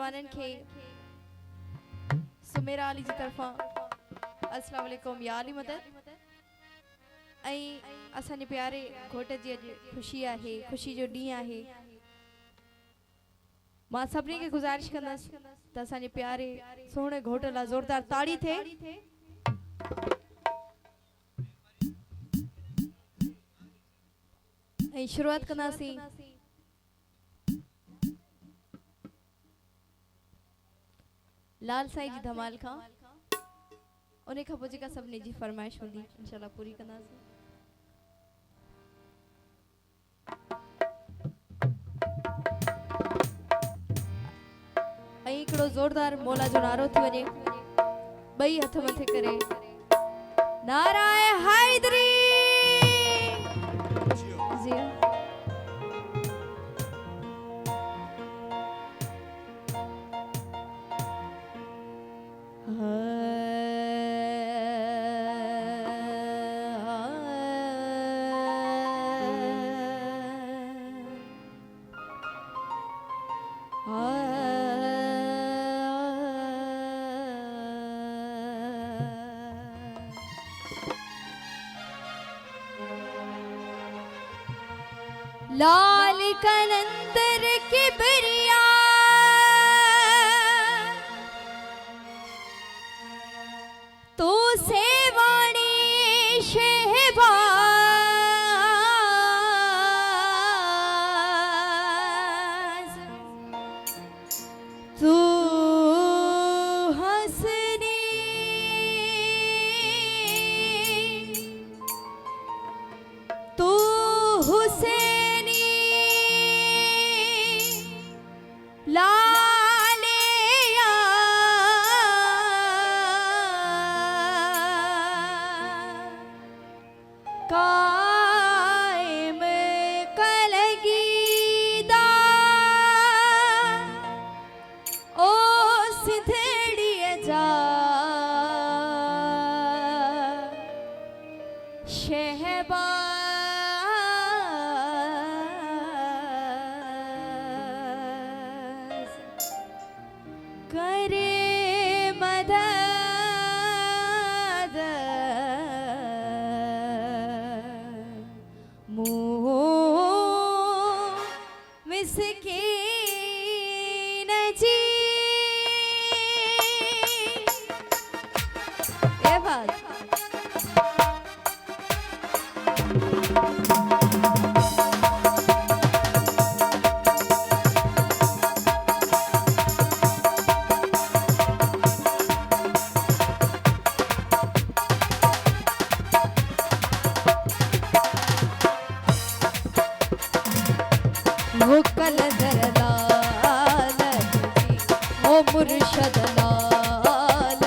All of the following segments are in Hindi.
मेहमानन के सुमेरा अली जी तरफा अस्सलाम वालेकुम या अली मदद ऐं असांजे प्यारे घोट जी अॼु ख़ुशी आहे, ख़ुशी जो ॾींहुं आहे। मां सभिनी खे गुज़ारिश कंदसि त असांजे प्यारे सोहणे घोट लाइ ज़ोरदार ताड़ी थिए। ऐं शुरूआत कंदासीं लाल साईं जी धमाल खां। उन खां पोइ जेका सभिनी जी फरमाइश हूंदी इंशाल्लाह पूरी कंदासीं। ऐं हिकिड़ो ज़ोरदार मौला जो नारो थी वञे, ॿई हथ मथे करे नाराए हैदरी। जी लाल कलंदर किबरिया तू सेवाणी शहबाज तू हसनी तू हुसैन लालिया कायम कलगीदा ओ सिंधड़ीअ जा शहबाज करे मदद मुँह मिस्कीन जी। ये बात वो कलंदर लाल जी वो मुर्शद लाल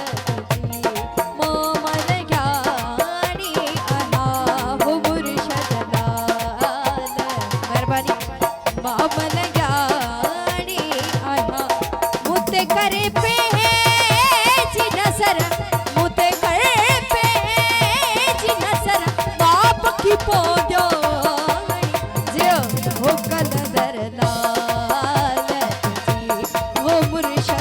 जी मोमन ज्ञानी आना वो मुर्शद लाल मेहरबानी मोमन ज्ञानी आना मुते करे पे जी नजर मुते करे पे जी नजर बाप की पोजो वो कलंदर लाल जी वो मुर्शद